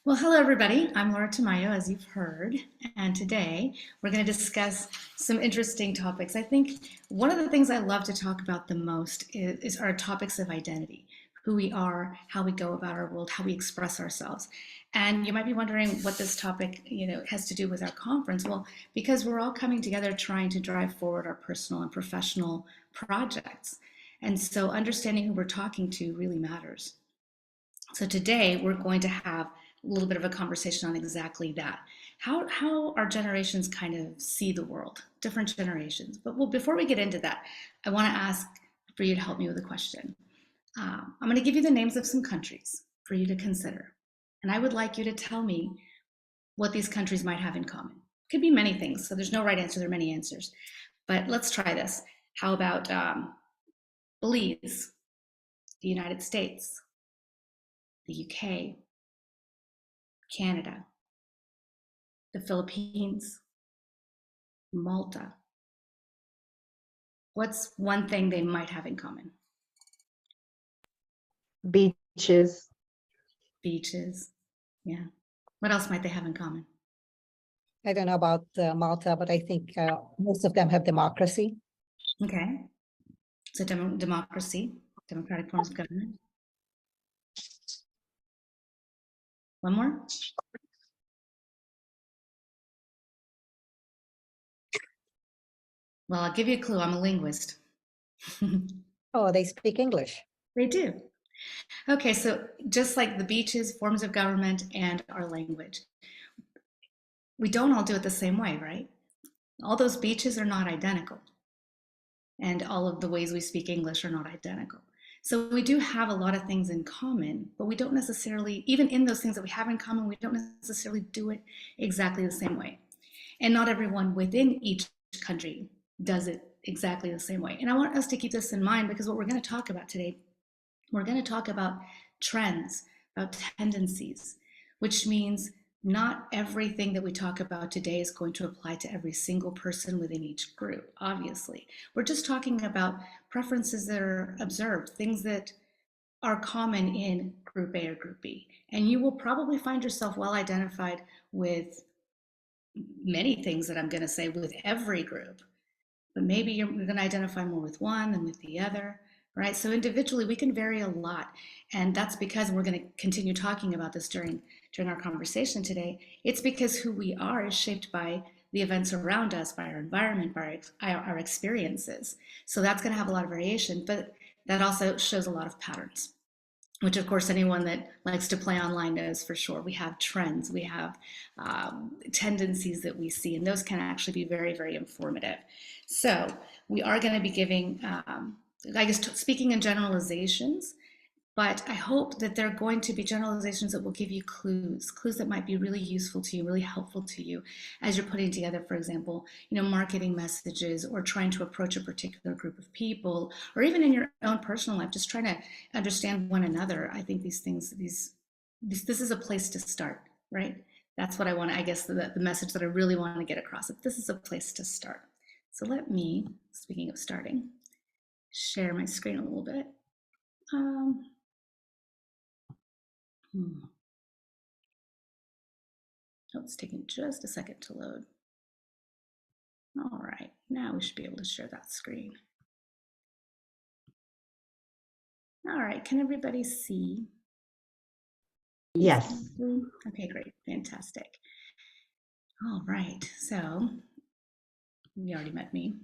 Well, hello everybody. I'm Laura Tamayo, as you've heard, and today we're going to discuss some interesting topics. I think one of the things I love to talk about the most is our topics of identity, who we are, how we go about our world, how we express ourselves. And you might be wondering what this topic, has to do with our conference. Well, because we're all coming together trying to drive forward our personal and professional projects. And so understanding who we're talking to really matters. So today we're going to have a little bit of a conversation on exactly that. How our generations kind of see the world, different generations. But well, before we get into that, I want to ask for you to help me with a question. I'm going to give you the names of some countries for you to consider. And I would like you to tell me what these countries might have in common. It could be many things, so there's no right answer, there are many answers. But let's try this. How about Belize, the United States, the UK, Canada, the Philippines, Malta? What's one thing they might have in common? Beaches. Beaches. Yeah. What else might they have in common? I don't know about Malta, but I think most of them have democracy. Okay. So democracy, democratic forms of government. One more? Well, I'll give you a clue. I'm a linguist. Oh, they speak English. They do. Okay, so just like the beaches, forms of government, and our language, we don't all do it the same way, right? All those beaches are not identical. And all of the ways we speak English are not identical. So we do have a lot of things in common, but we don't necessarily, even in those things that we have in common, we don't necessarily do it exactly the same way. And not everyone within each country does it exactly the same way. And I want us to keep this in mind because what we're going to talk about today, we're going to talk about trends, about tendencies, which means not everything that we talk about today is going to apply to every single person within each group, obviously. We're just talking about preferences that are observed, things that are common in group A or group B. And you will probably find yourself well identified with many things that I'm going to say with every group, but maybe you're going to identify more with one than with the other, right? So individually, we can vary a lot. And that's because, and we're going to continue talking about this during our conversation today, it's because who we are is shaped by the events around us, by our environment, by our experiences. So that's going to have a lot of variation, but that also shows a lot of patterns, which of course anyone that likes to play online knows for sure. We have trends, we have tendencies that we see, and those can actually be very, very informative. So we are going to be giving, I guess, speaking in generalizations, but I hope that they're going to be generalizations that will give you clues that might be really useful to you, really helpful to you as you're putting together, for example, marketing messages or trying to approach a particular group of people, or even in your own personal life, just trying to understand one another. I think these things, this is a place to start, right? That's what I want to, I guess, the message that I really want to get across. That this is a place to start. So let me, speaking of starting, share my screen a little bit. Oh, it's taking just a second to load. All right, now we should be able to share that screen. All right, can everybody see? Yes. Okay, great, fantastic. All right, so you already met me.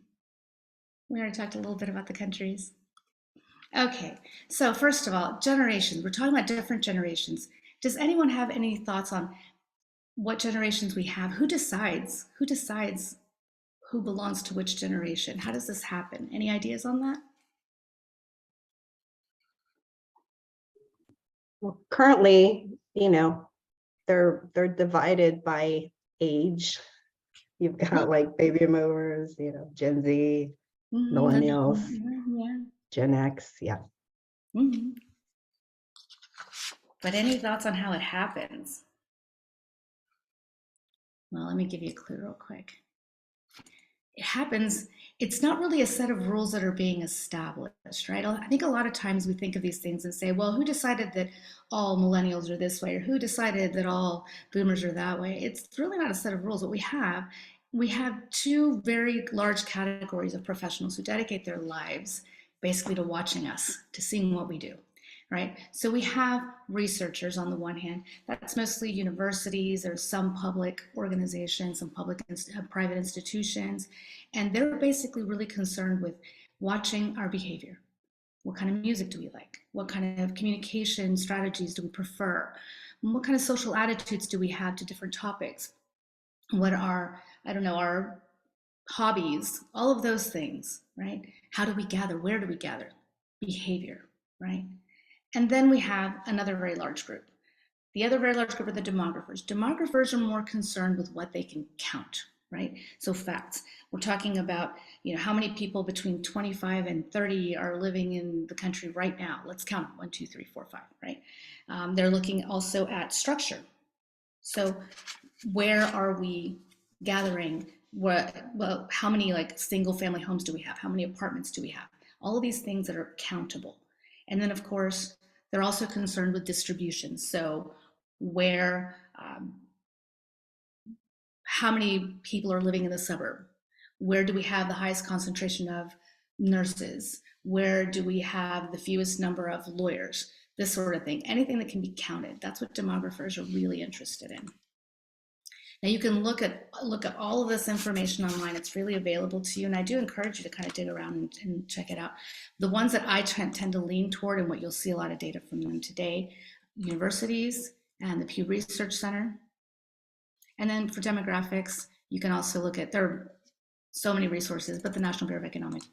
We already talked a little bit about the countries. Okay, so first of all, generations. We're talking about different generations. Does anyone have any thoughts on what generations we have? Who decides? Who decides who belongs to which generation? How does this happen? Any ideas on that? Well, currently, they're divided by age. You've got like baby boomers, Gen Z, millennials, Yeah. Gen X, yeah. But any thoughts on how it happens? Well, let me give you a clue real quick. it happens, it's not really a set of rules that are being established, right? I think a lot of times we think of these things and say, well, who decided that all millennials are this way, or who decided that all boomers are that way? It's really not a set of rules. What we have two very large categories of professionals who dedicate their lives basically to watching us, to seeing what we do, right? So we have researchers on the one hand, that's mostly universities, there's some public organizations, some private institutions, and they're basically really concerned with watching our behavior. What kind of music do we like? What kind of communication strategies do we prefer? What kind of social attitudes do we have to different topics? What are, I don't know, our hobbies, all of those things, right? How do we gather? Where do we gather? Behavior, right? And then we have another very large group. The other very large group are the demographers. Demographers are more concerned with what they can count, right? So facts. We're talking about, how many people between 25 and 30 are living in the country right now. Let's count them, 1, 2, 3, 4, 5, right? They're looking also at structure. So where are we gathering? Well, how many like single family homes do we have? How many apartments do we have? All of these things that are countable. And then of course, they're also concerned with distribution. So where, how many people are living in the suburb? Where do we have the highest concentration of nurses? Where do we have the fewest number of lawyers? This sort of thing. Anything that can be counted. That's what demographers are really interested in. Now you can look at all of this information online. It's really available to you, and I do encourage you to kind of dig around and check it out. The ones that I tend to lean toward, and what you'll see a lot of data from them today, universities and the Pew Research Center. And then for demographics, you can also look at, there are so many resources, but the National Bureau of Economic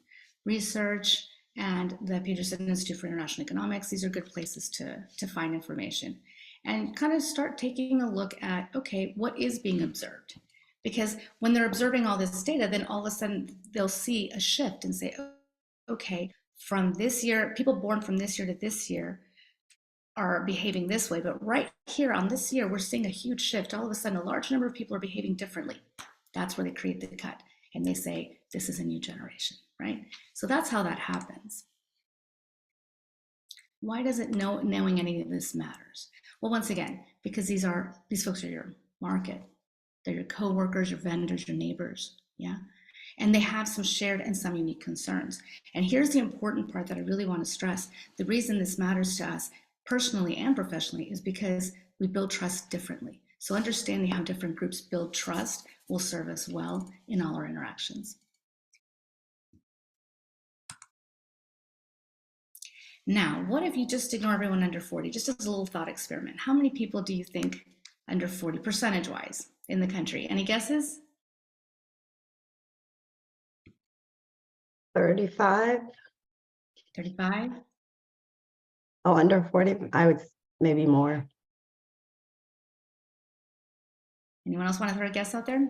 Research and the Peterson Institute for International Economics, these are good places to find information and kind of start taking a look at, okay, what is being observed? Because when they're observing all this data, then all of a sudden they'll see a shift and say, okay, from this year, people born from this year to this year are behaving this way, but right here on this year, we're seeing a huge shift. All of a sudden, a large number of people are behaving differently. That's where they create the cut and they say, this is a new generation, right? So that's how that happens. Why does it knowing any of this matters? Well, once again, because these folks are your market. They're your coworkers, your vendors, your neighbors, yeah? And they have some shared and some unique concerns. And here's the important part that I really want to stress. The reason this matters to us personally and professionally is because we build trust differently. So understanding how different groups build trust will serve us well in all our interactions. Now, what if you just ignore everyone under 40, just as a little thought experiment? How many people do you think under 40 percentage-wise in the country? Any guesses? 35. 35? Oh, under 40, I would maybe more. Anyone else want to throw a guess out there?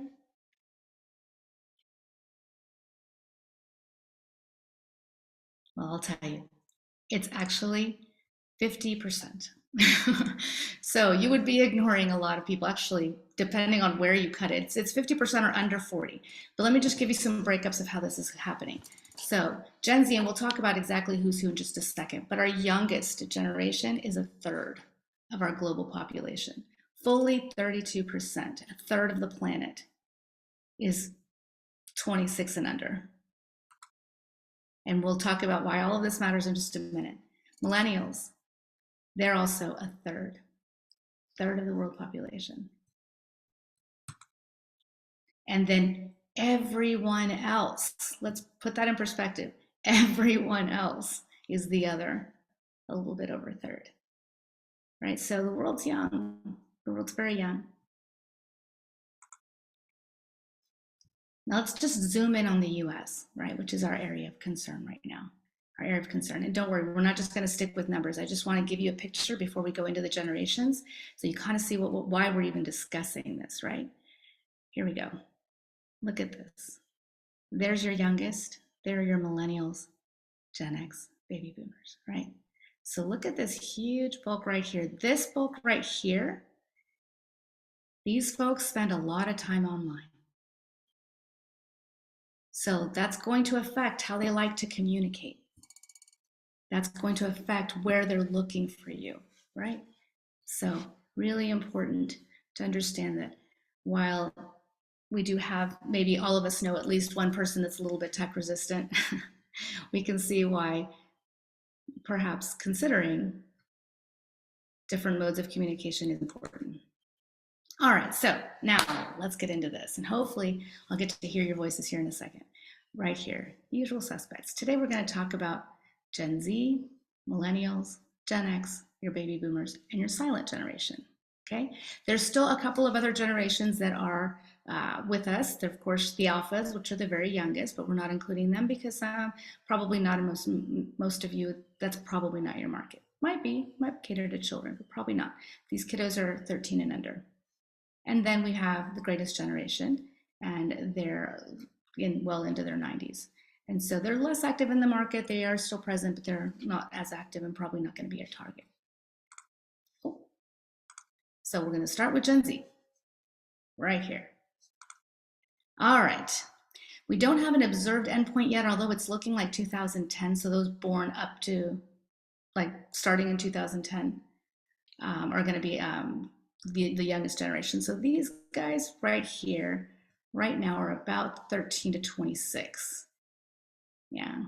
Well, I'll tell you. It's actually 50%. So you would be ignoring a lot of people, actually, depending on where you cut it. It's 50% or under 40. But let me just give you some breakups of how this is happening. So Gen Z, and we'll talk about exactly who's who in just a second, but our youngest generation is a third of our global population. Fully 32%, a third of the planet is 26 and under. And we'll talk about why all of this matters in just a minute. Millennials, they're also a third of the world population. And then everyone else, let's put that in perspective. Everyone else is the other, a little bit over a third, right? So the world's young. The world's very young. Now let's just zoom in on the US, right, which is our area of concern right now. Our area of concern. And don't worry, we're not just going to stick with numbers. I just want to give you a picture before we go into the generations so you kind of see why we're even discussing this, right? Here we go. Look at this. There's your youngest. There are your millennials, Gen X, baby boomers, right? So look at this huge bulk right here. This bulk right here, these folks spend a lot of time online. So that's going to affect how they like to communicate. That's going to affect where they're looking for you, right? So really important to understand that while we do have, maybe all of us know at least one person that's a little bit tech resistant, we can see why perhaps considering different modes of communication is important. All right, so now let's get into this, and hopefully I'll get to hear your voices here in a second. Right here, usual suspects. Today we're going to talk about Gen Z, millennials, Gen X, your baby boomers, and your silent generation. Okay, there's still a couple of other generations that are with us. They're, of course, the alphas, which are the very youngest, but we're not including them because probably not in most of you, that's probably not your market. Might cater to children, but probably not. These kiddos are 13 and under. And then we have the greatest generation, and they're well into their 90s. And so they're less active in the market. They are still present, but they're not as active and probably not going to be a target. Cool. So we're going to start with Gen Z right here. All right. We don't have an observed endpoint yet, although it's looking like 2010. So those born up to like starting in 2010 are going to be the youngest generation. So these guys right here, right now, are about 13 to 26. Yeah,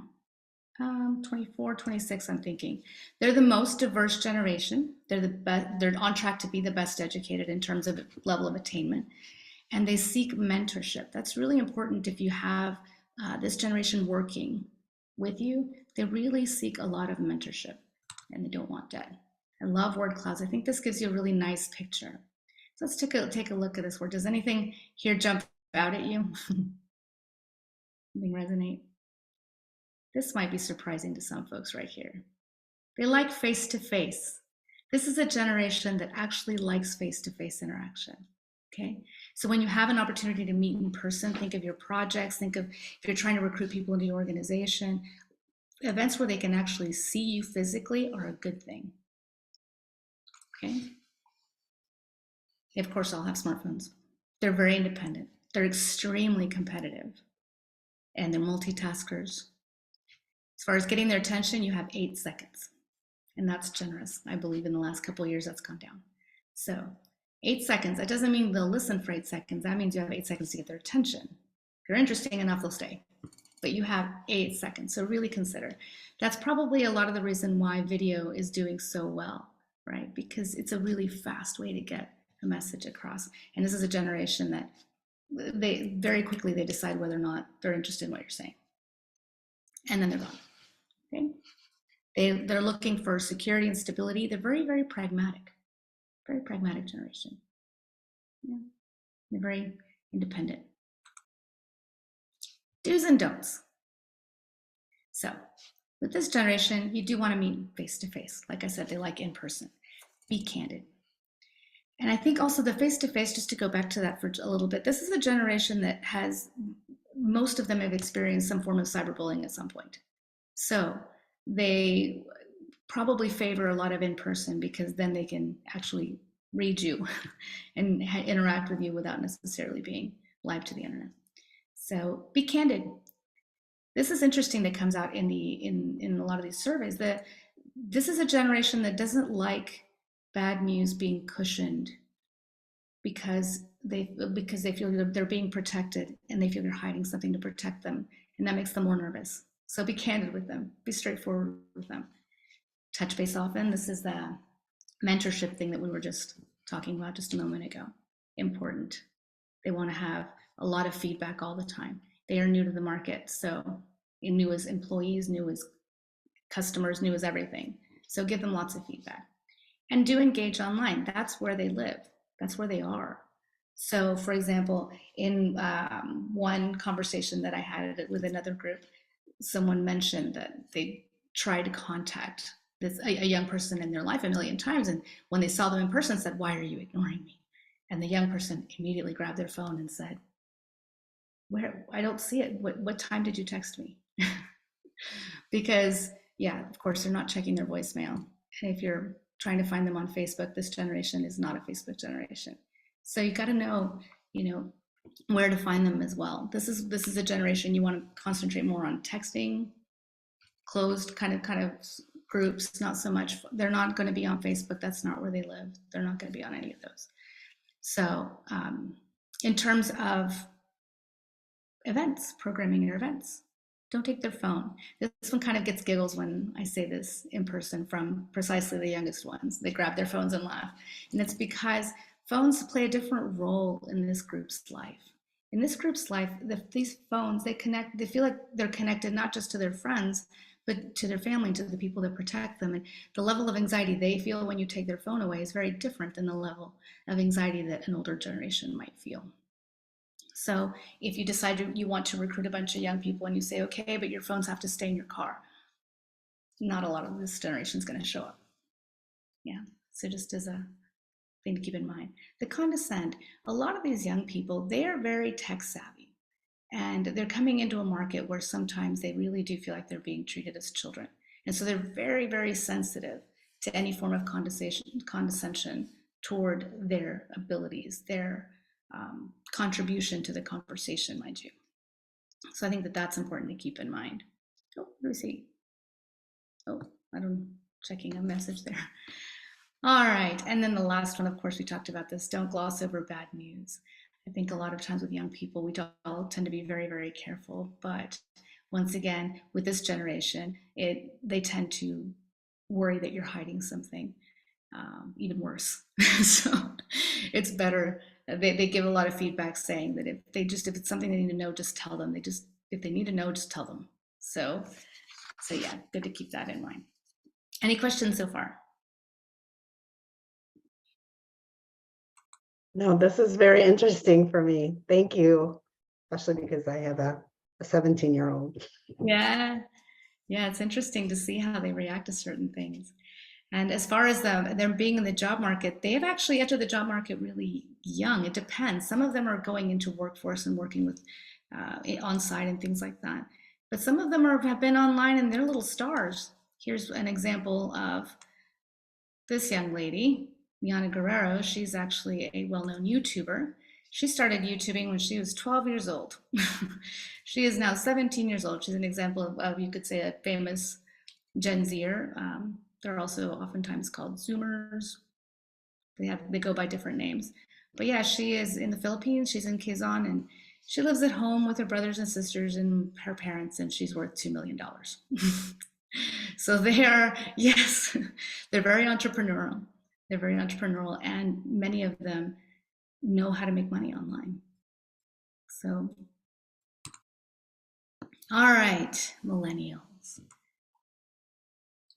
24, 26, I'm thinking. They're the most diverse generation. They're the best, they're on track to be the best educated in terms of level of attainment. And they seek mentorship. That's really important if you have this generation working with you. They really seek a lot of mentorship, and they don't want debt. I love word clouds. I think this gives you a really nice picture. So let's take a look at this word. Does anything here jump out at you? Anything resonate? This might be surprising to some folks right here. They like face-to-face. This is a generation that actually likes face-to-face interaction. Okay, so when you have an opportunity to meet in person, think of your projects, think of if you're trying to recruit people into your organization, events where they can actually see you physically are a good thing. Okay. They, of course, all have smartphones. They're very independent. They're extremely competitive, and they're multitaskers. As far as getting their attention, you have 8 seconds, and that's generous. I believe in the last couple of years that's gone down. So 8 seconds, that doesn't mean they'll listen for 8 seconds. That means you have 8 seconds to get their attention. If you're interesting enough, they'll stay. But you have 8 seconds, so really consider. That's probably a lot of the reason why video is doing so well, right? Because it's a really fast way to get a message across. And this is a generation that they very quickly they decide whether or not they're interested in what you're saying. And then they're gone. Okay? They're looking for security and stability. They're very, very pragmatic generation. Yeah. They're very independent. Do's and don'ts. So with this generation, you do want to meet face to face. Like I said, they like in person. Be candid. And I think also the face to face, just to go back to that for a little bit, this is a generation that has, most of them have experienced some form of cyberbullying at some point. So they probably favor a lot of in person because then they can actually read you and interact with you without necessarily being live to the internet. So be candid. This is interesting that comes out in a lot of these surveys, that this is a generation that doesn't like bad news being cushioned because they feel they're being protected and they feel they're hiding something to protect them, and that makes them more nervous. So be candid with them, be straightforward with them. Touch base often. This is the mentorship thing that we were just talking about just a moment ago. Important. They want to have a lot of feedback all the time. They are new to the market, so new as employees, new as customers, new as everything. So give them lots of feedback. And do engage online. That's where they live. That's where they are. So for example, in one conversation that I had with another group, someone mentioned that they tried to contact a young person in their life a million times, and when they saw them in person said, "Why are you ignoring me?" And the young person immediately grabbed their phone and said, "Where? I don't see it. What time did you text me?" Because yeah, of course, they're not checking their voicemail. And if you're trying to find them on Facebook, this generation is not a Facebook generation. So you got to know, where to find them as well. This is a generation you want to concentrate more on texting, closed kind of groups, not so much. They're not going to be on Facebook. That's not where they live. They're not going to be on any of those. So in terms of events, programming your events, don't take their phone. This one kind of gets giggles when I say this in person from precisely the youngest ones. They grab their phones and laugh. And it's because phones play a different role in this group's life. In this group's life, these phones, they feel like they're connected not just to their friends, but to their family, to the people that protect them. And the level of anxiety they feel when you take their phone away is very different than the level of anxiety that an older generation might feel. So if you decide you want to recruit a bunch of young people and you say, okay, but your phones have to stay in your car, not a lot of this generation is going to show up. Yeah, so just as a thing to keep in mind. The condescend, a lot of these young people, they are very tech savvy. And they're coming into a market where sometimes they really do feel like they're being treated as children. And so they're very, very sensitive to any form of condescension toward their abilities, their contribution to the conversation, mind you. So I think that that's important to keep in mind. Oh, let me see. Oh, I don't, checking a message there. All right, and then the last one, of course, we talked about this, don't gloss over bad news. I think a lot of times with young people, we all tend to be very, very careful. But once again, with this generation, they tend to worry that you're hiding something even worse. So it's better. They give a lot of feedback saying that if it's something they need to know, just tell them. If they need to know, just tell them. So yeah, good to keep that in mind. Any questions so far? No, this is very interesting for me. Thank you, especially because I have a 17-year-old. Yeah, it's interesting to see how they react to certain things. And as far as them being in the job market, they have actually entered the job market really young. It depends. Some of them are going into workforce and working with on site and things like that. But some of them have been online and they're little stars. Here's an example of this young lady, Miana Guerrero. She's actually a well-known YouTuber. She started YouTubing when she was 12 years old. She is now 17 years old. She's an example of you could say, a famous Gen Zer. They're also oftentimes called Zoomers. They go by different names. But yeah, she is in the Philippines. She's in Quezon, and she lives at home with her brothers and sisters and her parents, and she's worth $2 million. So they are, yes, they're very entrepreneurial. They're very entrepreneurial, and many of them know how to make money online. So, all right, millennials.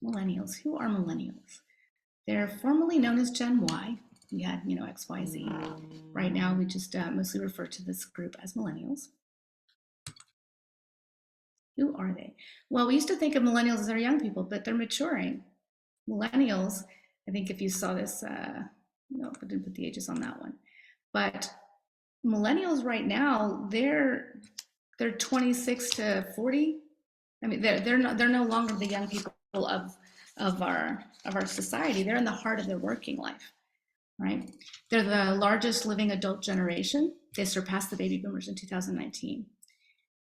Millennials, who are millennials? They're formerly known as Gen Y. We had, X, Y, Z. Right now, we just mostly refer to this group as millennials. Who are they? Well, we used to think of millennials as our young people, but they're maturing. Millennials, I think if you saw this, no, I didn't put the ages on that one. But millennials right now, they're 26 to 40. I mean, they're no longer the young people of our society. They're in the heart of their working life, right? They're the largest living adult generation. They surpassed the baby boomers in 2019.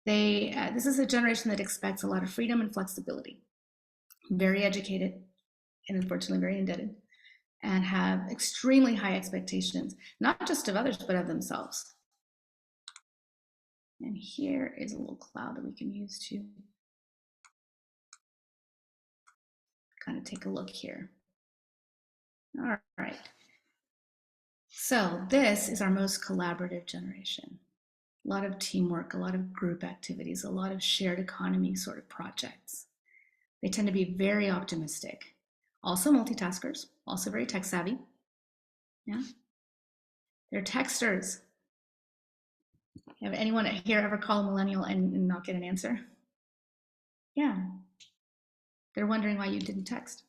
This is a generation that expects a lot of freedom and flexibility, very educated, and unfortunately very indebted, and have extremely high expectations, not just of others, but of themselves. And here is a little cloud that we can use to kind of take a look here. All right. So this is our most collaborative generation. A lot of teamwork, a lot of group activities, a lot of shared economy sort of projects. They tend to be very optimistic. Also multitaskers, also very tech savvy. Yeah. They're texters. Have anyone here ever call a millennial and not get an answer? Yeah. They're wondering why you didn't text,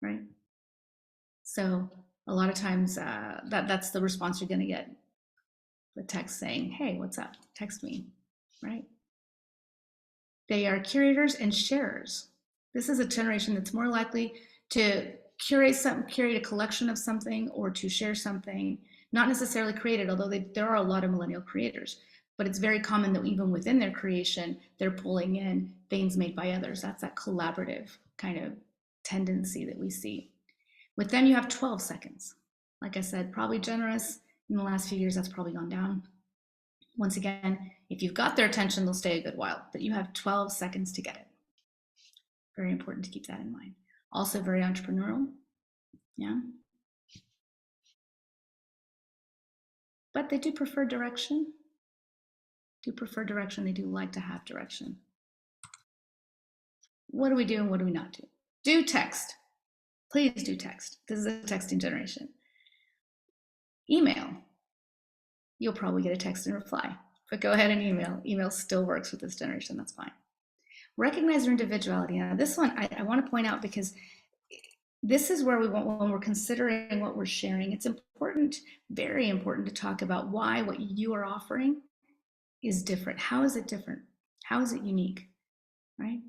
right? So a lot of times that's the response you're gonna get. The text saying, hey, what's up? Text me, right? They are curators and sharers. This is a generation that's more likely to curate a collection of something or to share something not necessarily created, although there are a lot of millennial creators, but it's very common that even within their creation, they're pulling in things made by others. That's that collaborative kind of tendency that we see. With them, you have 12 seconds. Like I said, probably generous. In the last few years, that's probably gone down. Once again, if you've got their attention, they'll stay a good while, but you have 12 seconds to get it. Very important to keep that in mind. Also very entrepreneurial, yeah. But they do prefer direction. They do like to have direction. What do we do and what do we not do? Do text. Please do text. This is a texting generation. Email. You'll probably get a text and reply, but go ahead and email. Email still works with this generation, that's fine. Recognize their individuality. Now this one I want to point out because this is where we want, when we're considering what we're sharing, it's important, very important to talk about why what you are offering is different. How is it different? How is it unique, right?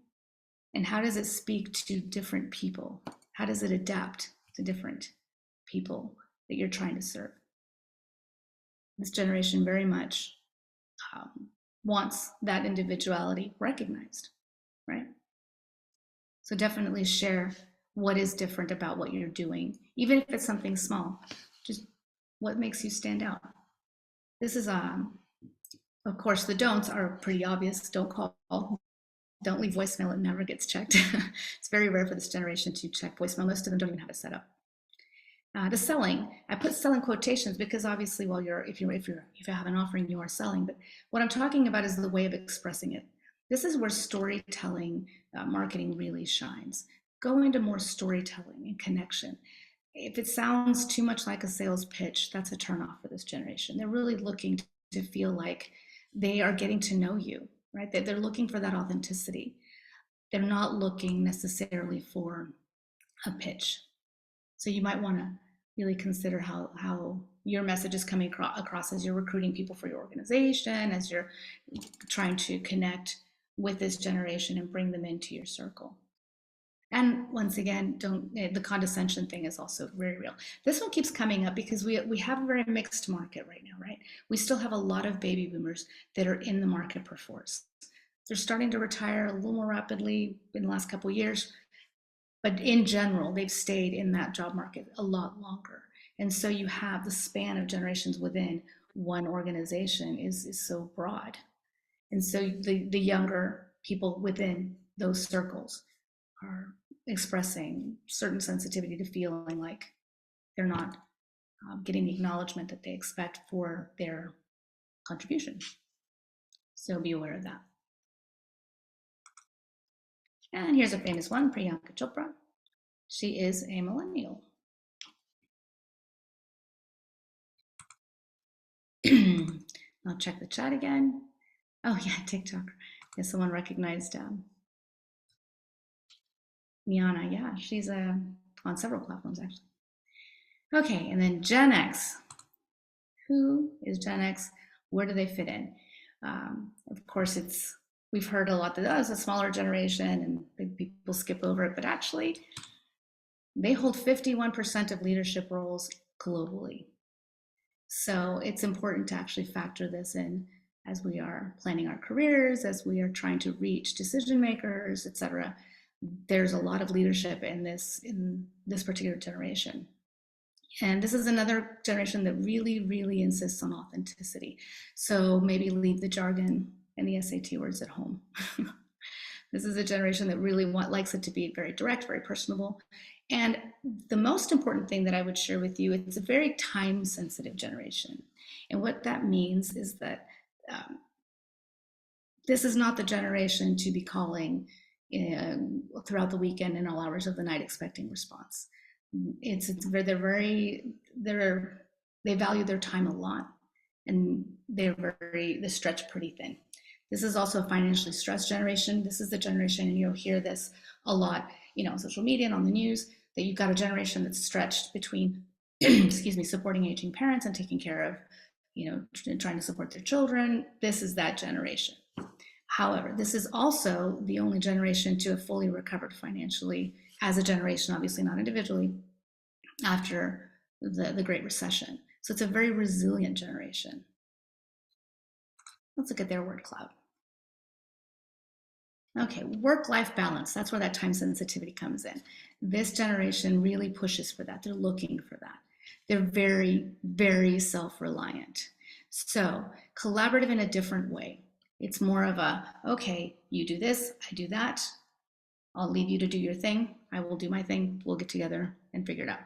And how does it speak to different people? How does it adapt to different people that you're trying to serve? This generation very much wants that individuality recognized, right? So definitely share what is different about what you're doing, even if it's something small, just what makes you stand out. This is, of course, the don'ts are pretty obvious. Don't call, don't leave voicemail, it never gets checked. It's very rare for this generation to check voicemail. Most of them don't even have it set up. The selling, I put selling quotations because obviously, while if you have an offering, you are selling. But what I'm talking about is the way of expressing it. This is where storytelling, marketing really shines. Go into more storytelling and connection. If it sounds too much like a sales pitch, that's a turnoff for this generation. They're really looking to feel like they are getting to know you, right? They're looking for that authenticity. They're not looking necessarily for a pitch. So you might want to really consider how your message is coming across as you're recruiting people for your organization, as you're trying to connect with this generation and bring them into your circle. And once again, the condescension thing is also very real. This one keeps coming up because we have a very mixed market right now, right? We still have a lot of baby boomers that are in the market per force. They're starting to retire a little more rapidly in the last couple of years, but in general, they've stayed in that job market a lot longer. And so you have the span of generations within one organization is so broad. And so the younger people within those circles are expressing certain sensitivity to feeling like they're not getting the acknowledgement that they expect for their contribution. So be aware of that. And here's a famous one, Priyanka Chopra. She is a millennial. I'll check the chat again. Oh yeah, TikTok. Yeah, someone recognized Miana. Yeah, she's on several platforms actually. Okay, and then Gen X. Who is Gen X? Where do they fit in? Of course, we've heard a lot that it's a smaller generation and people skip over it, but actually they hold 51% of leadership roles globally. So it's important to actually factor this in as we are planning our careers, as we are trying to reach decision makers, etc. There's a lot of leadership in this particular generation. And this is another generation that really, really insists on authenticity. So maybe leave the jargon and the SAT words at home. This is a generation that really likes it to be very direct, very personable. And the most important thing that I would share with you, it's a very time-sensitive generation. And what that means is that this is not the generation to be calling throughout the weekend and all hours of the night expecting response. They value their time a lot, and they stretch pretty thin. This is also a financially stressed generation. This is the generation, and you'll hear this a lot, on social media and on the news, that you've got a generation that's stretched between, excuse me, supporting aging parents and taking care of, trying to support their children. This is that generation. However, this is also the only generation to have fully recovered financially as a generation, obviously not individually, after the Great Recession. So it's a very resilient generation. Let's look at their word cloud. Okay, work-life balance. That's where that time sensitivity comes in. This generation really pushes for that. They're looking for that. They're very, very self-reliant. So collaborative in a different way. It's more of a, okay, you do this, I do that. I'll leave you to do your thing. I will do my thing. We'll get together and figure it out.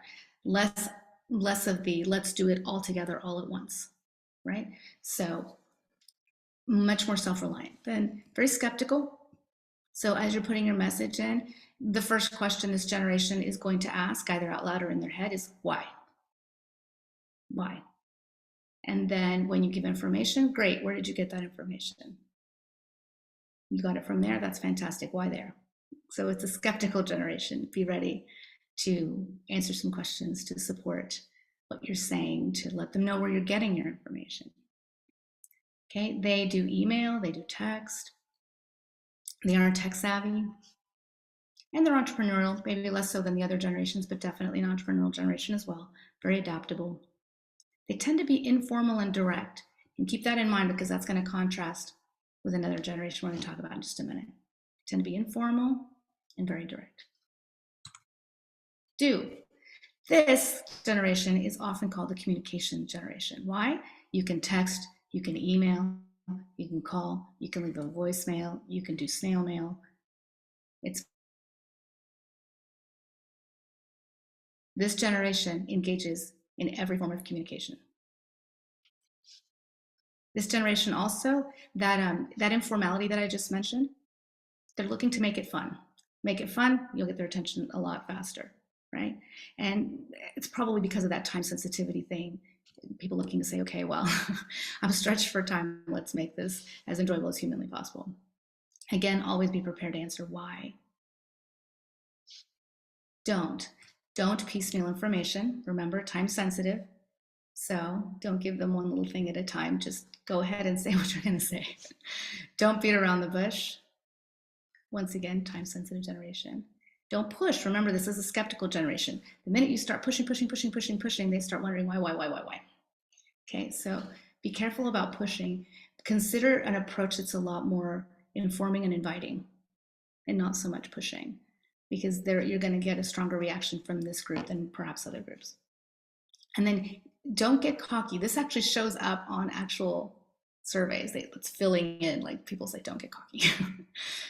Less of the let's do it all together all at once, right? So much more self-reliant. Then very skeptical. So as you're putting your message in, the first question this generation is going to ask, either out loud or in their head, is why? Why? And then when you give information, great, where did you get that information? You got it from there, that's fantastic. Why there? So it's a skeptical generation. Be ready to answer some questions, to support what you're saying, to let them know where you're getting your information. Okay, they do email, they do text, they are tech savvy, and they're entrepreneurial, maybe less so than the other generations, but definitely an entrepreneurial generation as well. Very adaptable. They tend to be informal and direct, and keep that in mind because that's going to contrast with another generation we're going to talk about in just a minute. They tend to be informal and very direct. This generation is often called the communication generation. Why? You can text, you can email, you can call, you can leave a voicemail, you can do snail mail. This generation engages in every form of communication. This generation also, that informality that I just mentioned, they're looking to make it fun. Make it fun, you'll get their attention a lot faster, right? And it's probably because of that time sensitivity thing. People looking to say, okay, well, I'm stretched for time. Let's make this as enjoyable as humanly possible. Again, always be prepared to answer why. Don't piecemeal information. Remember, time sensitive. So don't give them one little thing at a time. Just go ahead and say what you're going to say. Don't beat around the bush. Once again, time sensitive generation. Don't push. Remember, this is a skeptical generation. The minute you start pushing, they start wondering why. Okay, so be careful about pushing. Consider an approach that's a lot more informing and inviting and not so much pushing, because you're going to get a stronger reaction from this group than perhaps other groups. And then don't get cocky. This actually shows up on actual surveys. It's filling in, like people say, don't get cocky.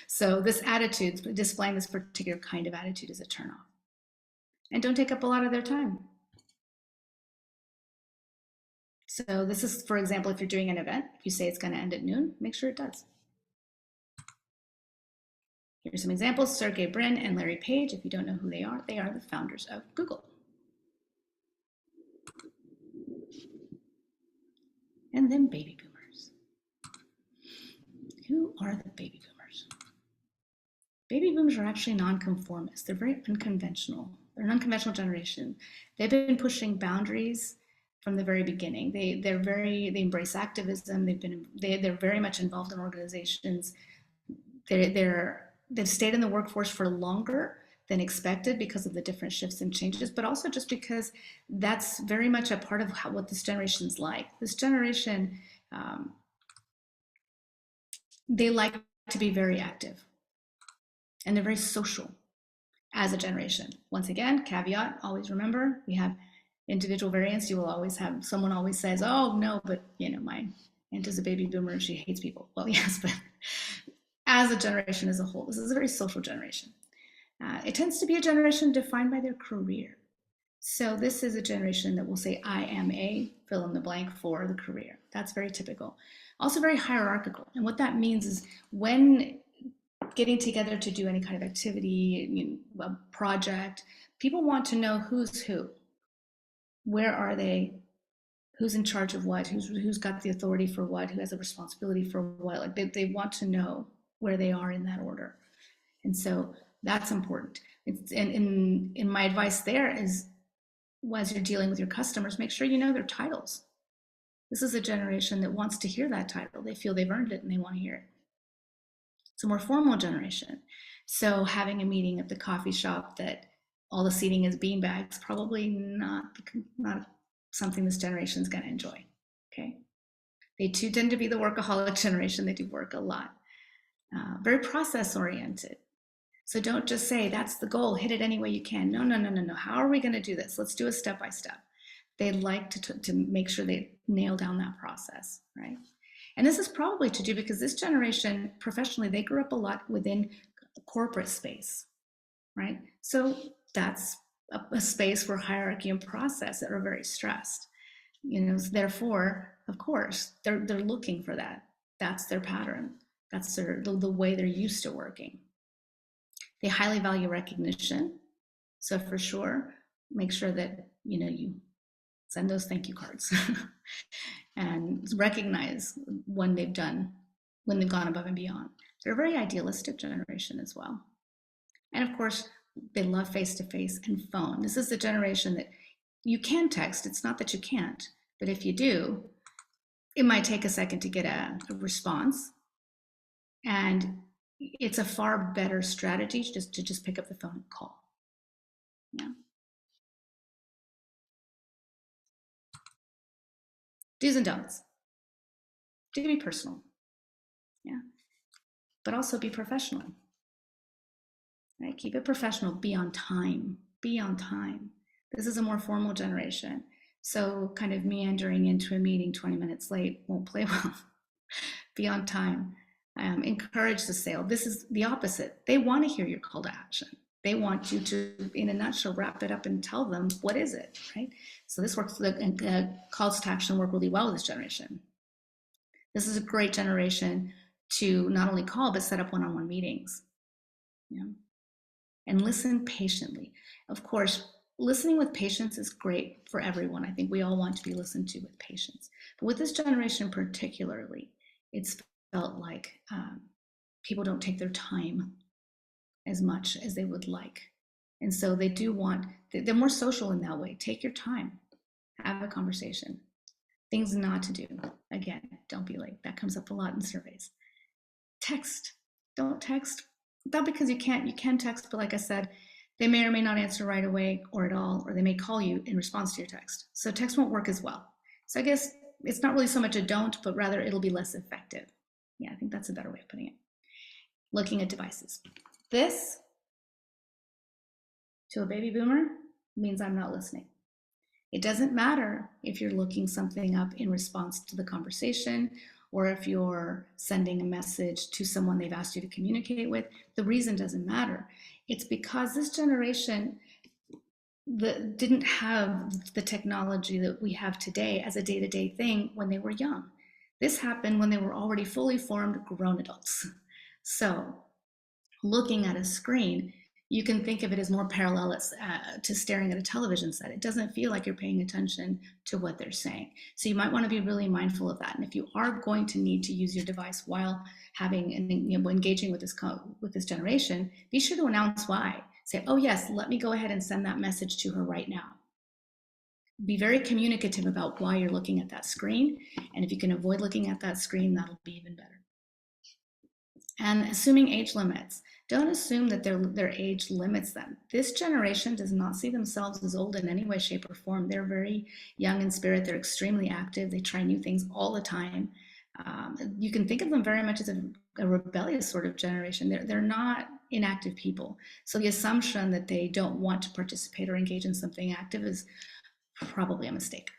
So this attitude, displaying this particular kind of attitude, is a turnoff. And don't take up a lot of their time. So this is, for example, if you're doing an event, if you say it's going to end at noon, make sure it does. Here's some examples. Sergey Brin and Larry Page. If you don't know who they are the founders of Google. And then baby boomers. Who are the baby boomers? Baby boomers are actually nonconformists. They're very unconventional. They're an unconventional generation. They've been pushing boundaries from the very beginning. They embrace activism. They're very much involved in organizations. They've stayed in the workforce for longer than expected because of the different shifts and changes, but also just because that's very much a part of what this generation's like. This generation, they like to be very active, and they're very social as a generation. Once again, caveat, always remember, we have individual variance. You will always have, someone always says, oh no, but my aunt is a baby boomer and she hates people. Well, yes, but as a generation as a whole, this is a very social generation. It tends to be a generation defined by their career. So this is a generation that will say, I am a fill in the blank for the career. That's very typical. Also very hierarchical. And what that means is when getting together to do any kind of activity, a project, people want to know who's who. Where are they? Who's in charge of what? Who's got the authority for what? Who has the responsibility for what? Like they want to know where they are in that order. And so that's important. And in my advice there is, as you're dealing with your customers, make sure you know their titles. This is a generation that wants to hear that title. They feel they've earned it and they want to hear it. It's a more formal generation. So having a meeting at the coffee shop that all the seating is beanbags, probably not something this generation is going to enjoy. Okay. They too tend to be the workaholic generation. They do work a lot. Very process oriented. So don't just say, that's the goal, hit it any way you can. No, no, no, no, no. How are we going to do this? Let's do it step by step. They like to make sure they nail down that process, right? And this is probably to do because this generation, professionally, they grew up a lot within corporate space, right? So that's a space where hierarchy and process are very stressed. You know, so therefore, of course, they're looking for that. That's their pattern. That's the way they're used to working. They highly value recognition. So for sure, make sure that, you know, you send those thank you cards and recognize when they've gone above and beyond. They're a very idealistic generation as well. And of course, they love face-to-face and phone. This is the generation that you can text. It's not that you can't, but if you do, it might take a second to get a response. And it's a far better strategy to just pick up the phone and call. Yeah. Do's and don'ts. Do be personal. Yeah. But also be professional. Right? Keep it professional. Be on time. Be on time. This is a more formal generation. So kind of meandering into a meeting 20 minutes late won't play well. Be on time. Encourage the sale. This is the opposite. They want to hear your call to action. They want you to, in a nutshell, wrap it up and tell them what is it, right? So this works. Calls to action work really well with this generation. This is a great generation to not only call but set up one-on-one meetings. Yeah, and listen patiently. Of course, listening with patience is great for everyone. I think we all want to be listened to with patience. But with this generation particularly, it's felt like people don't take their time as much as they would like. And so they do want, they're more social in that way. Take your time, have a conversation. Things not to do. Again, don't be late. That comes up a lot in surveys. Text. Don't text. Not because you can't. You can text, but like I said, they may or may not answer right away or at all, or they may call you in response to your text. So text won't work as well. So I guess it's not really so much a don't, but rather it'll be less effective. Yeah, I think that's a better way of putting it. Looking at devices. This, to a baby boomer, means I'm not listening. It doesn't matter if you're looking something up in response to the conversation or if you're sending a message to someone they've asked you to communicate with. The reason doesn't matter. It's because this generation didn't have the technology that we have today as a day-to-day thing when they were young. This happened when they were already fully formed grown adults. So looking at a screen, you can think of it as more parallel to staring at a television set. It doesn't feel like you're paying attention to what they're saying. So you might want to be really mindful of that. And if you are going to need to use your device while having and engaging with this generation, be sure to announce why. Say, oh yes, let me go ahead and send that message to her right now. Be very communicative about why you're looking at that screen. And if you can avoid looking at that screen, that'll be even better. And assuming age limits. Don't assume that their age limits them. This generation does not see themselves as old in any way, shape, or form. They're very young in spirit. They're extremely active. They try new things all the time. You can think of them very much as a rebellious sort of generation. They're not inactive people. So the assumption that they don't want to participate or engage in something active is probably a mistake.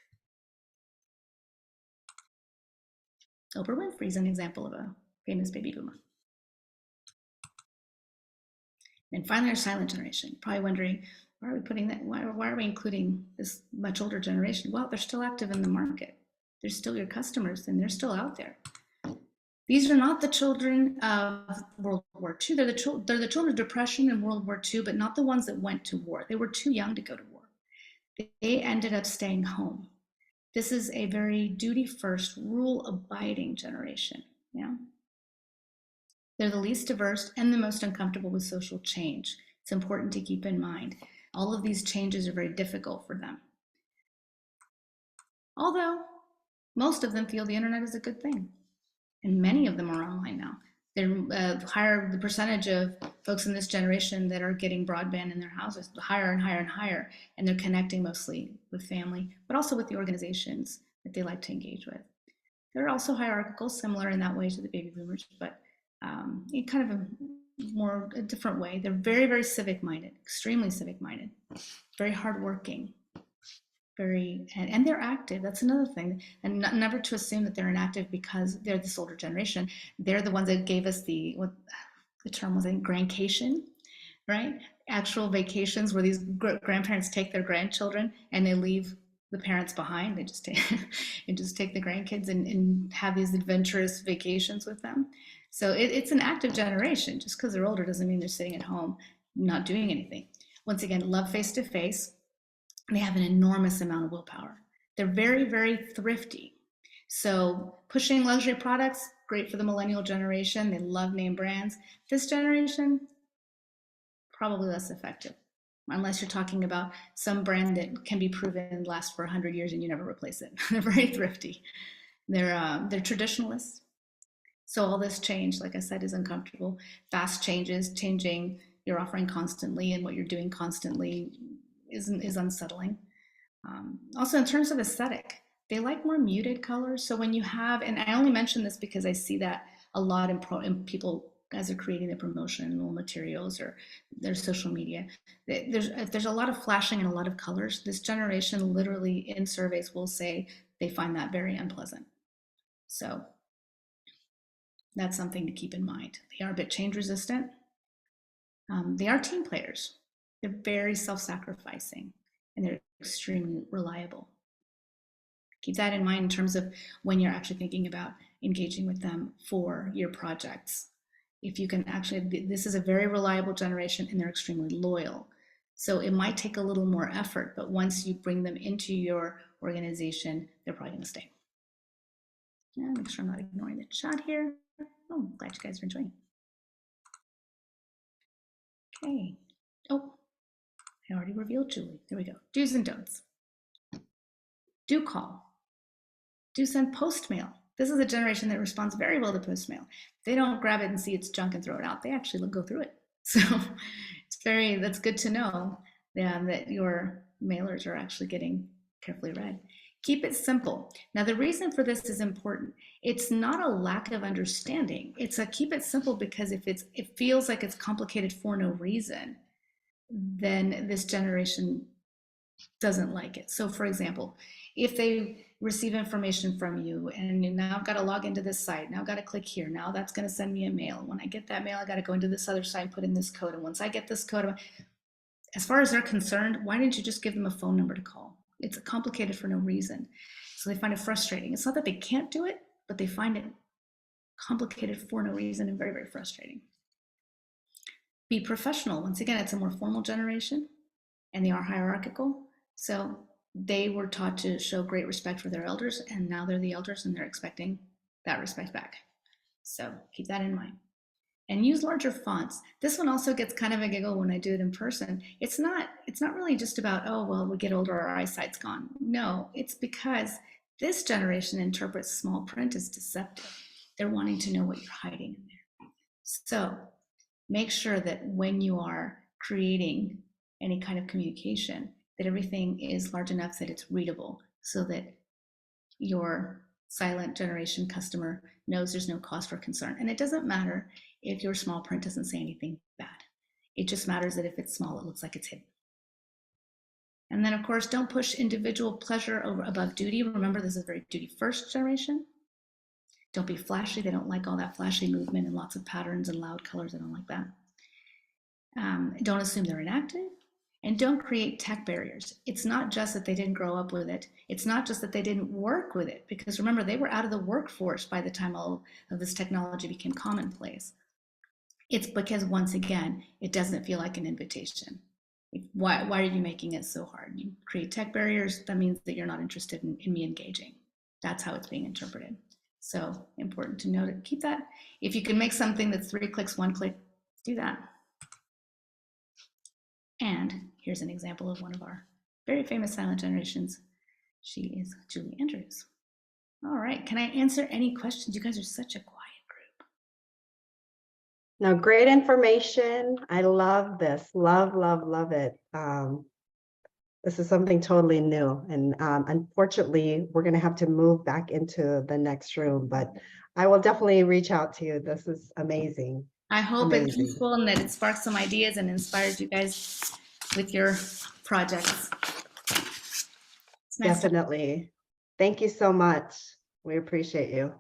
Oprah Winfrey is an example of a famous baby boomer. And finally, our silent generation. Probably wondering, why are we putting that? Why are we including this much older generation? Well, they're still active in the market. They're still your customers, and they're still out there. These are not the children of World War II. They're the children of depression and World War II, but not the ones that went to war. They were too young to go to war. They ended up staying home. This is a very duty-first, rule-abiding generation. Yeah. They're the least diverse and the most uncomfortable with social change. It's important to keep in mind. All of these changes are very difficult for them. Although most of them feel the internet is a good thing. And many of them are online now. They're higher, the percentage of folks in this generation that are getting broadband in their houses, higher and higher and higher, and they're connecting mostly with family, but also with the organizations that they like to engage with. They're also hierarchical, similar in that way to the baby boomers, but in kind of a different way. They're very, very civic minded, extremely civic minded, very hardworking, and they're active. That's another thing, and never to assume that they're inactive because they're this older generation. They're the ones that gave us what the term was, I think, grandcation, right? Actual vacations where these grandparents take their grandchildren and they leave the parents behind. They just take the grandkids and have these adventurous vacations with them. So it's an active generation. Just because they're older doesn't mean they're sitting at home not doing anything. Once again, love face to face. They have an enormous amount of willpower. They're very, very thrifty. So pushing luxury products, great for the millennial generation. They love name brands. This generation, probably less effective, unless you're talking about some brand that can be proven lasts for 100 years and you never replace it. They're very thrifty. They're traditionalists. So all this change, like I said, is uncomfortable. Fast changes, changing your offering constantly and what you're doing constantly is unsettling. Also, in terms of aesthetic, they like more muted colors. So when you have, and I only mention this because I see that a lot in people as they're creating the promotional materials or their social media. There's a lot of flashing and a lot of colors. This generation literally in surveys will say they find that very unpleasant. So that's something to keep in mind. They are a bit change resistant. They are team players. They're very self-sacrificing and they're extremely reliable. Keep that in mind in terms of when you're actually thinking about engaging with them for your projects. If you can actually, this is a very reliable generation and they're extremely loyal. So it might take a little more effort, but once you bring them into your organization, they're probably going to stay. Yeah, make sure I'm not ignoring the chat here. Oh, I'm glad you guys are enjoying. Okay. Oh, I already revealed Julie. There we go. Do's and don'ts. Do call. Do send post mail. This is a generation that responds very well to post mail. They don't grab it and see it's junk and throw it out. They actually go through it. So that's good to know that your mailers are actually getting carefully read. Keep it simple. Now, the reason for this is important. It's not a lack of understanding. It's a keep it simple because if it feels like it's complicated for no reason, then this generation doesn't like it. So for example, if they receive information from you and now I've got to log into this site, now I've got to click here, now that's going to send me a mail. When I get that mail, I got to go into this other site, put in this code. And once I get this code, as far as they're concerned, why didn't you just give them a phone number to call? It's complicated for no reason. So they find it frustrating. It's not that they can't do it, but they find it complicated for no reason and very, very frustrating. Be professional. Once again, it's a more formal generation and they are hierarchical. So they were taught to show great respect for their elders, and now they're the elders and they're expecting that respect back. So keep that in mind. And use larger fonts. This one also gets kind of a giggle when I do it in person. It's not really just about, oh, well, we get older, our eyesight's gone. No, it's because this generation interprets small print as deceptive. They're wanting to know what you're hiding in there. So make sure that when you are creating any kind of communication, that everything is large enough that it's readable so that your silent generation customer knows there's no cause for concern. And it doesn't matter if your small print doesn't say anything bad. It just matters that if it's small, it looks like it's hidden. And then of course, don't push individual pleasure above duty. Remember, this is a very duty first generation. Don't be flashy. They don't like all that flashy movement and lots of patterns and loud colors. They don't like that. Don't assume they're inactive. And don't create tech barriers. It's not just that they didn't grow up with it. It's not just that they didn't work with it, because remember, they were out of the workforce by the time all of this technology became commonplace. It's because, once again, it doesn't feel like an invitation. Why are you making it so hard? You create tech barriers, that means that you're not interested in me engaging. That's how it's being interpreted. So important to note it. Keep that. If you can make something that's 3 clicks, 1 click, do that. And here's an example of one of our very famous silent generations. She is Julie Andrews. All right, can I answer any questions? You guys are such a quiet No, great information. I love this. Love, love, love it. This is something totally new. And unfortunately, we're going to have to move back into the next room, but I will definitely reach out to you. This is amazing. I hope it's Amazing. useful and that it sparks some ideas and inspires you guys with your projects. It's nice to Definitely. Thank you so much. We appreciate you.